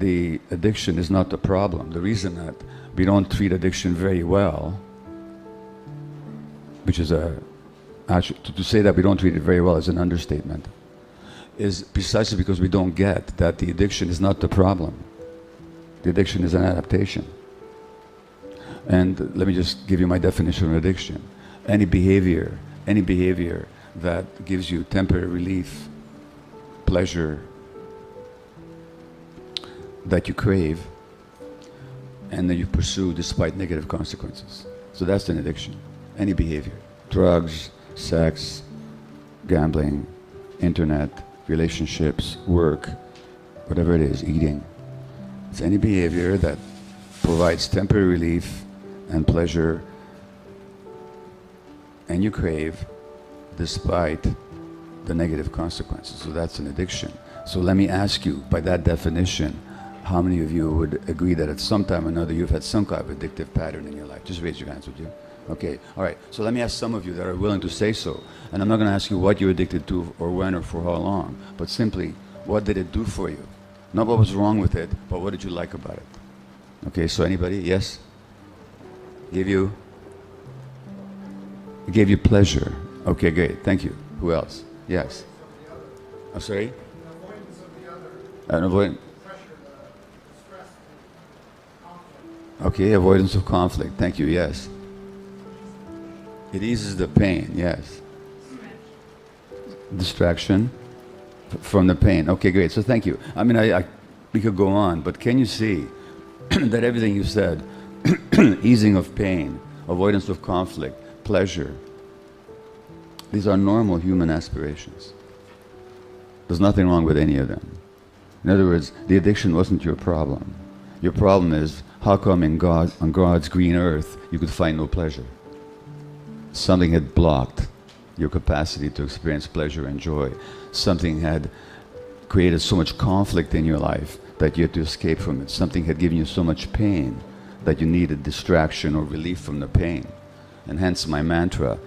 the addiction is not the problem. The reason that we don't treat addiction very well, which is actually, to say that we don't treat it very well is an understatement, is precisely because we don't get that the addiction is not the problem. The addiction is an adaptation. And let me just give you my definition of addiction. Any behavior that gives you temporary relief, pleasure, that you crave, and that you pursue despite negative consequences. So that's an addiction. Any behavior. Drugs, sex, gambling, internet, relationships, work, whatever it is, eating. It's any behavior that provides temporary relief and pleasure, and you crave despite the negative consequences. So that's an addiction. So let me ask you, by that definition, how many of you would agree that at some time or another you've had some kind of addictive pattern in your life? Just raise your hands, would you? Okay, all right. So let me ask some of you that are willing to say so. And I'm not going to ask you what you're addicted to or when or for how long, but simply, what did it do for you? Not what was wrong with it, but what did you like about it? Okay, so anybody? Yes? It gave you pleasure. Okay, great. Thank you. Who else? Yes. I'm sorry? Avoidance. Okay, avoidance of conflict. Thank you. Yes. It eases the pain. Yes. Distraction from the pain. Okay, great. So thank you. I mean, we could go on, but can you see that everything you said, easing of pain, avoidance of conflict, pleasure, these are normal human aspirations. There's nothing wrong with any of them. In other words, the addiction wasn't your problem. Your problem is, how come on God's green earth you could find no pleasure? Something had blocked your capacity to experience pleasure and joy. Something had created so much conflict in your life that you had to escape from it. Something had given you so much pain that you needed distraction or relief from the pain. And hence my mantra,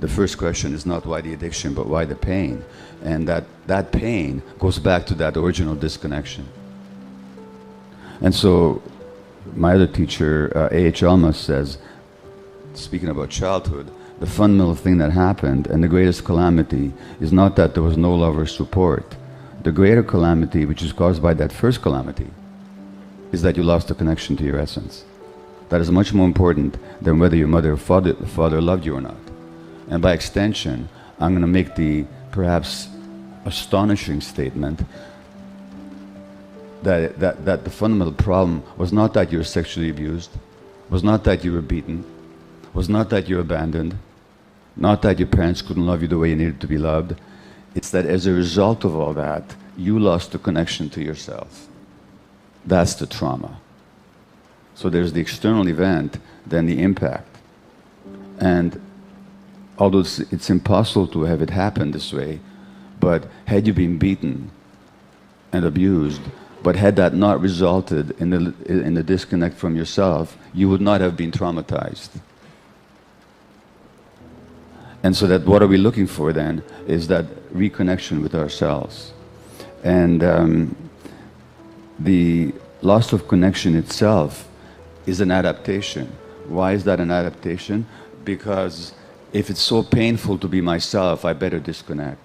the first question is not why the addiction, but why the pain. And that pain goes back to that original disconnection. And so my other teacher, A.H. Alma, says, speaking about childhood, the fundamental thing that happened and the greatest calamity is not that there was no love or support. The greater calamity, which is caused by that first calamity, is that you lost the connection to your essence. That is much more important than whether your mother or father loved you or not. And by extension, I'm going to make the perhaps astonishing statement that the fundamental problem was not that you were sexually abused, was not that you were beaten, was not that you were abandoned, not that your parents couldn't love you the way you needed to be loved. It's that as a result of all that, you lost the connection to yourself. That's the trauma. So there's the external event, then the impact. And although it's impossible to have it happen this way, but had you been beaten and abused, but had that not resulted in the disconnect from yourself, you would not have been traumatized. And so that what are we looking for then is that reconnection with ourselves. And the loss of connection itself is an adaptation. Why is that an adaptation? Because if it's so painful to be myself, I better disconnect.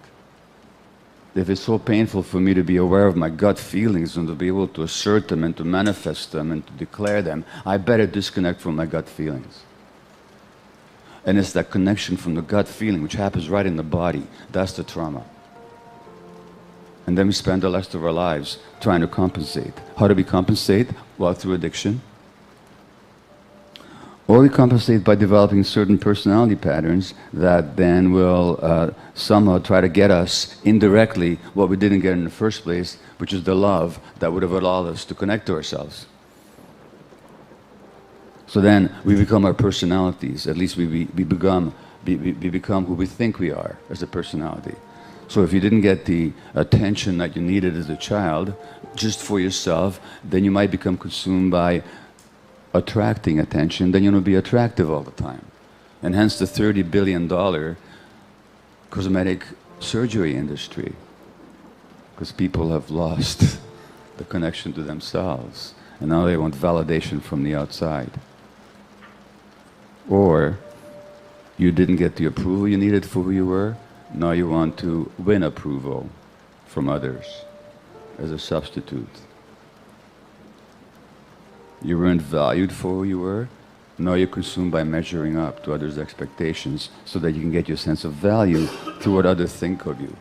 If it's so painful for me to be aware of my gut feelings and to be able to assert them and to manifest them and to declare them, I better disconnect from my gut feelings. And it's that connection from the gut feeling, which happens right in the body, that's the trauma. And then we spend the rest of our lives trying to compensate. How do we compensate? Well, through addiction. Or we compensate by developing certain personality patterns that then will somehow try to get us indirectly what we didn't get in the first place, which is the love that would have allowed us to connect to ourselves. So then we become our personalities. At least we become who we think we are as a personality. So if you didn't get the attention that you needed as a child, just for yourself, then you might become consumed by attracting attention, then you're going to be attractive all the time. And hence the $30 billion cosmetic surgery industry. Because people have lost the connection to themselves, and now they want validation from the outside. Or you didn't get the approval you needed for who you were, now you want to win approval from others as a substitute. You weren't valued for who you were, now you're consumed by measuring up to others' expectations so that you can get your sense of value through what others think of you,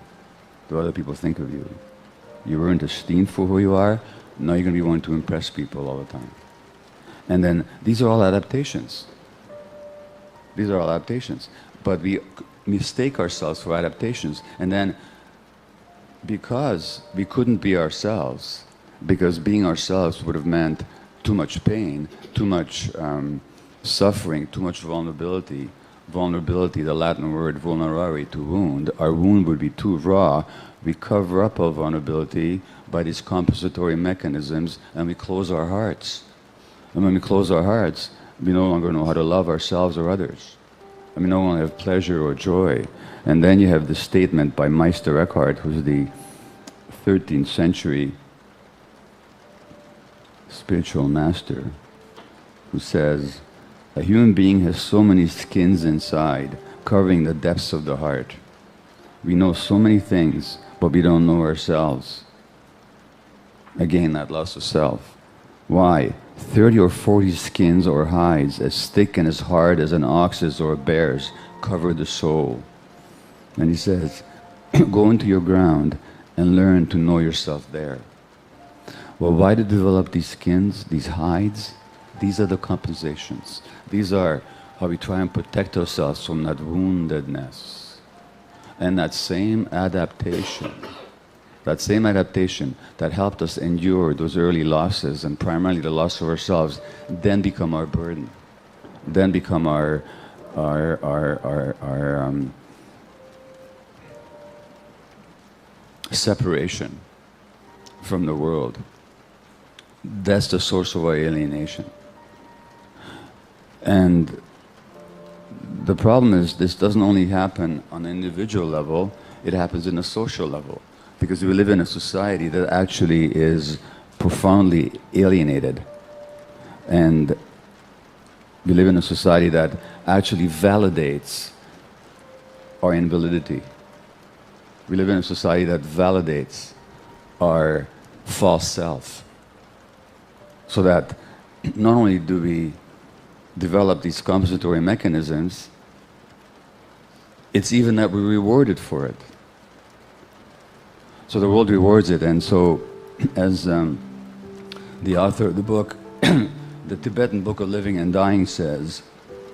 what other people think of you. You weren't esteemed for who you are, now you're going to be wanting to impress people all the time. And then these are all adaptations. These are all adaptations. But we mistake ourselves for adaptations, and then because we couldn't be ourselves, because being ourselves would have meant too much pain, too much suffering, too much vulnerability. Vulnerability, the Latin word vulnerare, to wound. Our wound would be too raw. We cover up our vulnerability by these compensatory mechanisms, and we close our hearts. And when we close our hearts, we no longer know how to love ourselves or others. And we no longer have pleasure or joy. And then you have the statement by Meister Eckhart, who's the 13th century spiritual master, who says, a human being has so many skins inside, covering the depths of the heart. We know so many things, but we don't know ourselves. Again, that loss of self. Why? 30 or 40 skins or hides, as thick and as hard as an ox's or a bear's, cover the soul. And he says, go into your ground and learn to know yourself there. Well, why to develop these skins, these hides? These are the compensations. These are how we try and protect ourselves from that woundedness. And that same adaptation that helped us endure those early losses, and primarily the loss of ourselves, then become our burden, then become our separation from the world. That's the source of our alienation. And the problem is, this doesn't only happen on an individual level, it happens in a social level. Because we live in a society that actually is profoundly alienated. And we live in a society that actually validates our invalidity. We live in a society that validates our false self. So that not only do we develop these compensatory mechanisms, it's even that we're rewarded for it. So the world rewards it, and so as the author of the book, the Tibetan Book of Living and Dying says,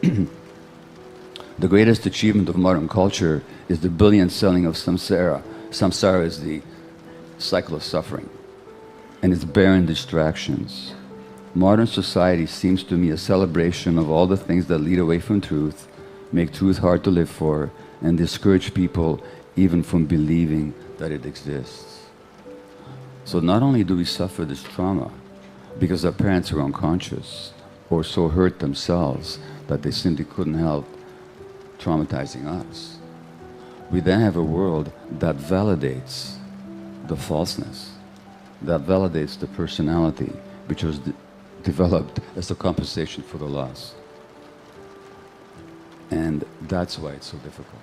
the greatest achievement of modern culture is the brilliant selling of samsara. Samsara is the cycle of suffering, and its barren distractions. Modern society seems to me a celebration of all the things that lead away from truth, make truth hard to live for, and discourage people even from believing that it exists. So not only do we suffer this trauma because our parents are unconscious or so hurt themselves that they simply couldn't help traumatizing us, we then have a world that validates the falseness, that validates the personality which was developed as a compensation for the loss. And that's why it's so difficult.